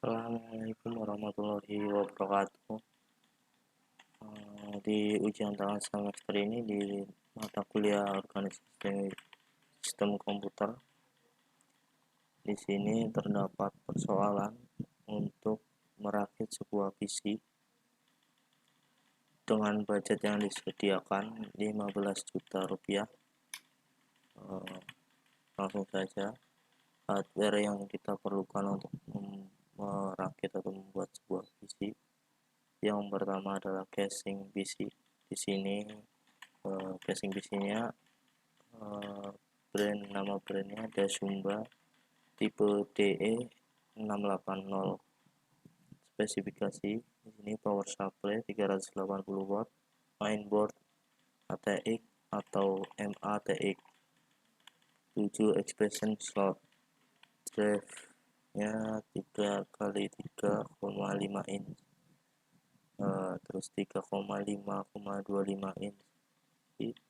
Assalamualaikum warahmatullahi wabarakatuh. Di ujian tengah semester ini di mata kuliah organisasi sistem komputer, di sini terdapat persoalan untuk merakit sebuah PC dengan budget yang disediakan 15 juta rupiah. Langsung saja, hardware yang kita perlukan untuk merakit atau membuat sebuah PC. Yang pertama adalah casing PC. Di sini casing PC-nya nama brandnya Dasumba tipe DE680. Spesifikasi di sini power supply 380 watt, mainboard ATX atau MATX, 7 expansion slot, drive-nya 3x3,5 inch, terus 3,5,25 inch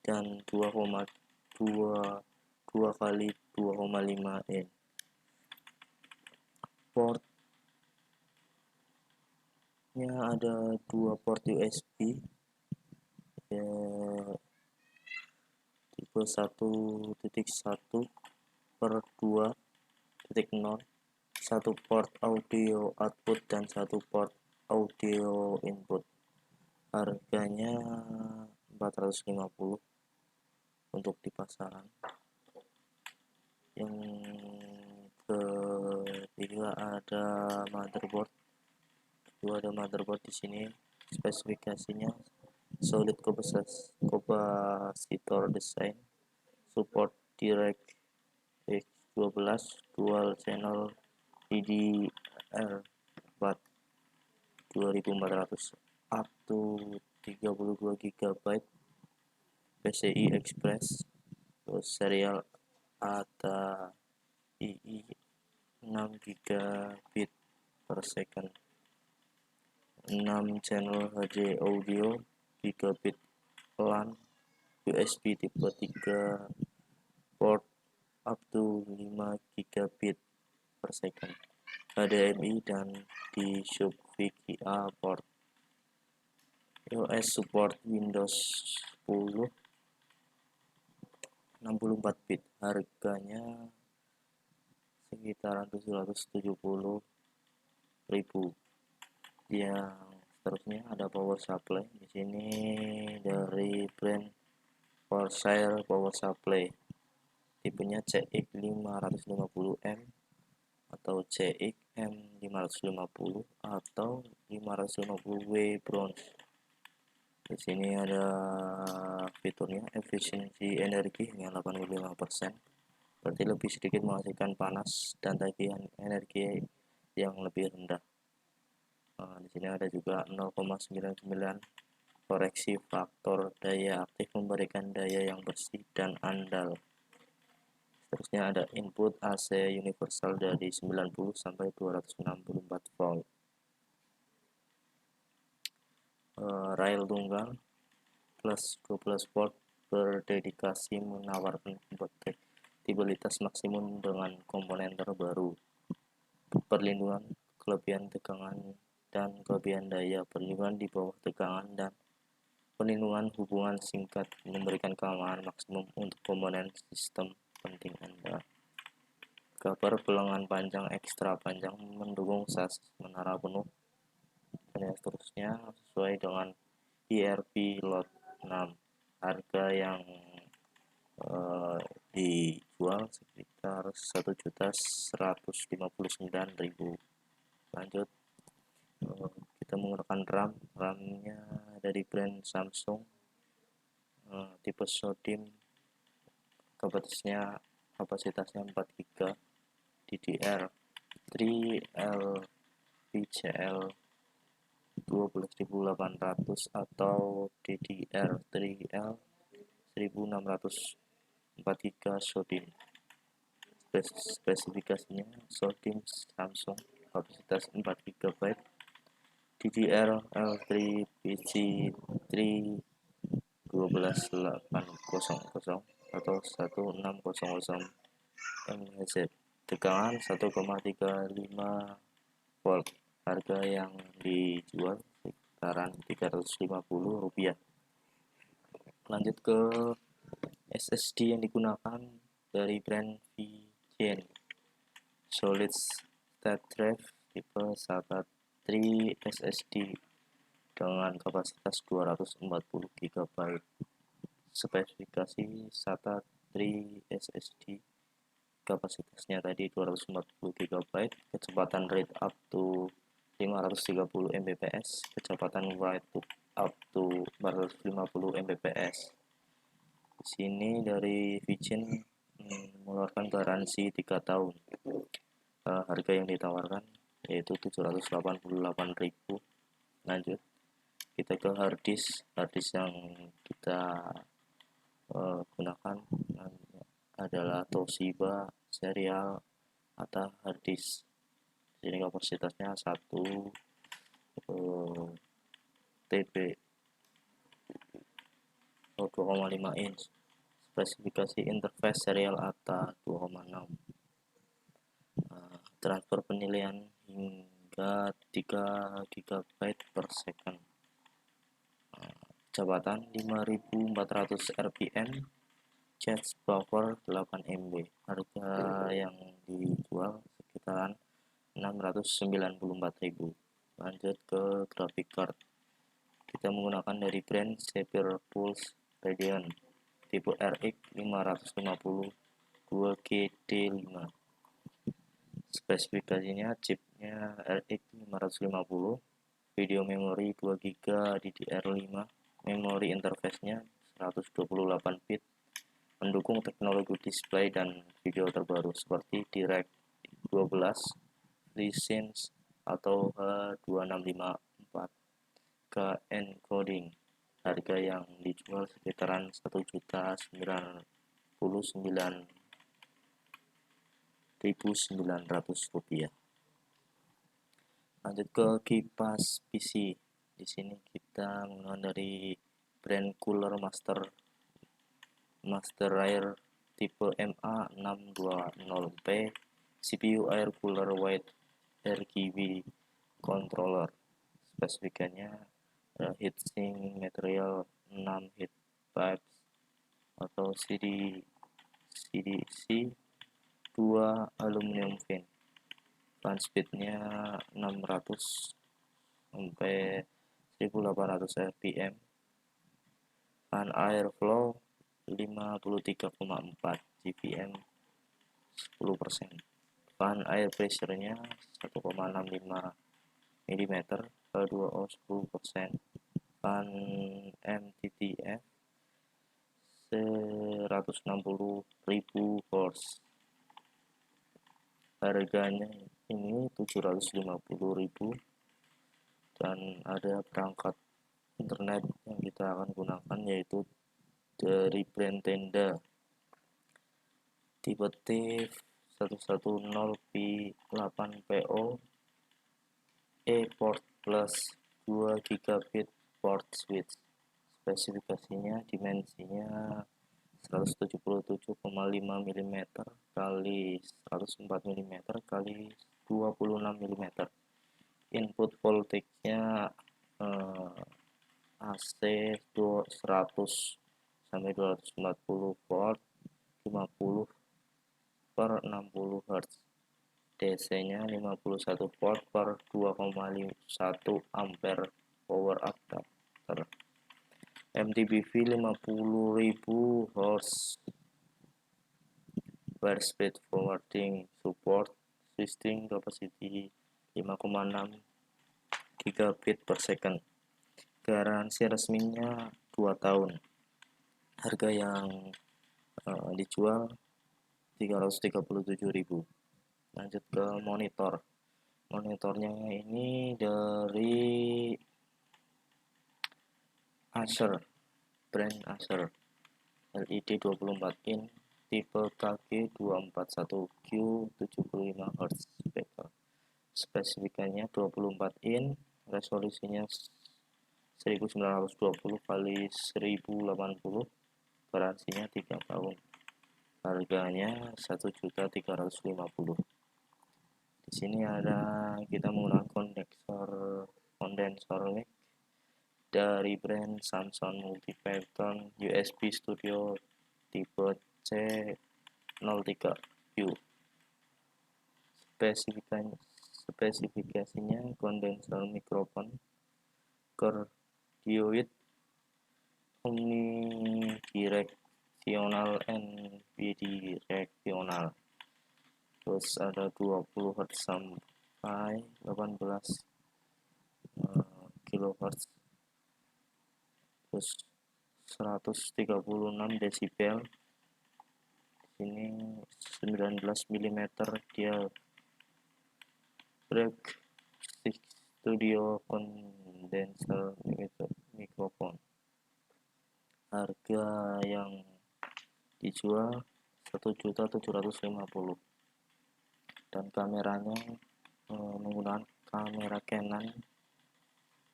dan 2,2 inch. Portnya ada 2 port USB ya, tipe 1.1/2.0, 1 port audio output dan 1 port audio input. Harganya 450 untuk di pasaran. Yang ketiga ada motherboard. Di sini spesifikasinya solid capacitor design, support DirectX 12, dual channel DDR4 2400 up to 32 GB, PCI Express, serial ATA II 6 gigabit per second, 6 channel HD audio, gigabit LAN, USB tipe 3 port up to 5 gigabit per second, HDMI dan di sub VGA port. OS support Windows 10 64 bit, harganya sekitaran 770.000. Yang seterusnya ada power supply. Di sini dari brand Corsair Power Supply, tipenya CX550M atau CXM550 atau 550W bronze. Di sini ada fiturnya efisiensi energi hingga 85%, berarti lebih sedikit menghasilkan panas dan tagihan energi yang lebih rendah. Di sini ada juga 0,99 koreksi faktor daya aktif, memberikan daya yang bersih dan andal. Seterusnya ada input AC universal dari 90 sampai 264 volt. Rail tunggal plus 12 volt berdedikasi menawarkan kompatibilitas maksimum dengan komponen terbaru, perlindungan kelebihan tegangan dan kelebihan daya, perlindungan di bawah tegangan, dan perlindungan hubungan singkat, memberikan keamanan maksimum untuk komponen sistem penting Anda. Gambar pelengan panjang ekstra panjang mendukung sasis menara penuh, dan seterusnya sesuai dengan IRP lot 6. Harga yang dijual sekitar 1.159.000. Lanjut, kita menggunakan RAM-nya dari brand Samsung, tipe SODIMM, kapasitasnya 4 GB, DDR3 LPCL 12.800 atau DDR3L 1600, 4 GB SODIMM. Spesifikasinya SODIMM Samsung, kapasitas 4 GB, DDR3 PC3 12800 atau 1600 MHz, tegangan 1,35 volt. Harga yang dijual sekitaran Rp350. Lanjut ke SSD yang digunakan dari brand Vigen Solid State Drive tipe SATA 3 SSD dengan kapasitas 240 GB. Spesifikasi SATA 3 SSD, kapasitasnya tadi 240 GB, kecepatan read up to 530 Mbps, kecepatan write up to 450 Mbps. Di sini dari Vigen mengeluarkan garansi 3 tahun. Harga yang ditawarkan yaitu 788.000. Lanjut kita ke harddisk yang kita gunakan adalah Toshiba serial atau harddisk. Ini kapasitasnya 1 TB atau 2,5 inch. Spesifikasi interface serial ATA 2,6. Transfer penilaian hingga 3 GB per second. Kecepatan 5400 rpm, charge power 8 MB. Harga yang dijual sekitaran 694.000. Lanjut ke graphic card. Kita menggunakan dari brand Xeon Pulse Radeon tipe RX 550 2GD5. Spesifikasinya chipnya RX 550, video memori 2 GB DDR5, memori interface-nya 128 bit, mendukung teknologi display dan video terbaru seperti DirectX 12, FreeSync atau H2654K encoding. Harga yang dijual sekitaran Rp1.099.900. Lanjut ke kipas PC. Di sini kita menggunakan dari brand Cooler Master Air tipe MA620P, CPU air cooler wide RGB controller. Spesifikasinya heatsink material 6 heat pipes atau CDC 2 aluminium fin. Fan speednya 600 sampai 1800 rpm. Fan airflow 53,4 GPM 10%. Fan air pressure-nya 1,65 mm H2O 10%. Fan MTTF 160.000 horse. Harganya ini 750.000 dan ada perangkat internet yang kita akan gunakan yaitu dari brand Tenda tipe T110P8PO E-port plus 2 gigabit port switch. Spesifikasinya dimensinya 177,5 mm kali 104 mm kali 26 mm. Input voltage-nya AC 100 sampai 240 volt 50 per 60 Hz. DC-nya 51 volt per 2,1 ampere power adapter. MTBF 50.000 Hz. Wire speed forwarding support, system capacity 5,6 gigabit per second. Garansi resminya 2 tahun. Harga yang dijual 337.000. Lanjut ke monitor. Monitornya ini dari Acer, brand Acer, LED 24 in tipe KG241Q 75 Hz speaker. Spesifikasinya 24 in, resolusinya 1920 x 1080, garansinya 3 tahun. Harganya 1.350.000. Di sini ada kita menggunakan kondensor mic dari brand Samsung Multipatton USB Studio tipe C03U. Spesifikasinya kondensor mikrofon cardioid omnidirectional and bidirectional, terus ada 20 Hz sampai 18 kHz, terus 136 desibel. Ini 19 mm dia break studio condenser mikrofon. Harga yang dijual 1.750.000 dan kameranya menggunakan kamera Canon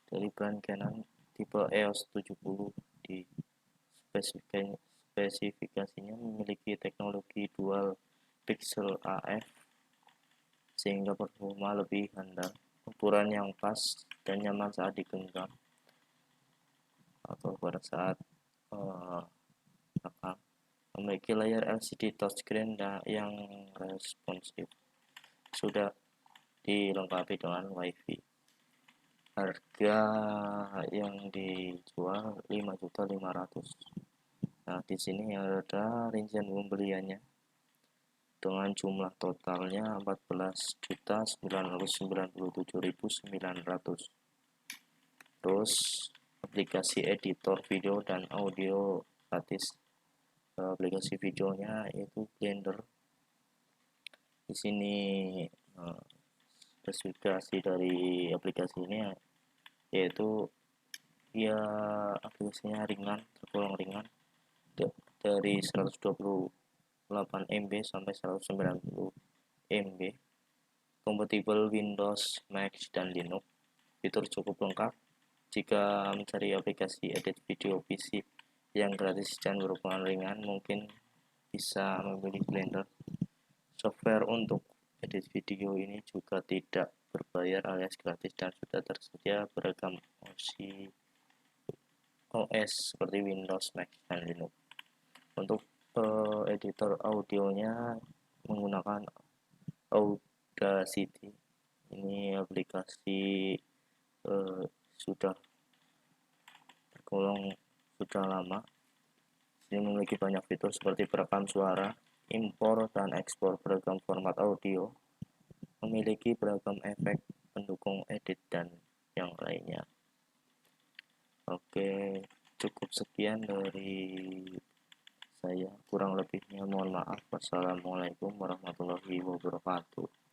dari brand Canon tipe EOS 70. Di spesifikasinya memiliki teknologi dual pixel AF sehingga performa lebih handal, ukuran yang pas dan nyaman saat digenggam atau pada saat rekam. Memiliki layar LCD touchscreen yang responsif, sudah dilengkapi dengan WiFi. Harga yang dijual 5.500.000. Nah, di sini ada rincian pembeliannya dengan jumlah totalnya 14.997.900. Terus aplikasi editor video dan audio gratis. Aplikasi videonya yaitu Blender. Di sini spesifikasi dari aplikasi ini yaitu ya aplikasinya ringan, tergolong ringan, dari 128 MB sampai 190 MB, kompatibel Windows, Mac, dan Linux. Fitur cukup lengkap. Jika mencari aplikasi edit video PC yang gratis dan berhubungan ringan, mungkin bisa memilih Blender. Software untuk edit video ini juga tidak berbayar alias gratis dan sudah tersedia beragam OS seperti Windows, Mac, dan Linux. Untuk editor audionya menggunakan Audacity. Ini aplikasi sudah tergolong sudah lama. Ini memiliki banyak fitur seperti perekam suara, impor dan ekspor beragam format audio, memiliki beragam efek pendukung edit dan yang lainnya. Oke, cukup sekian dari saya, kurang lebihnya mohon maaf. Wassalamualaikum warahmatullahi wabarakatuh.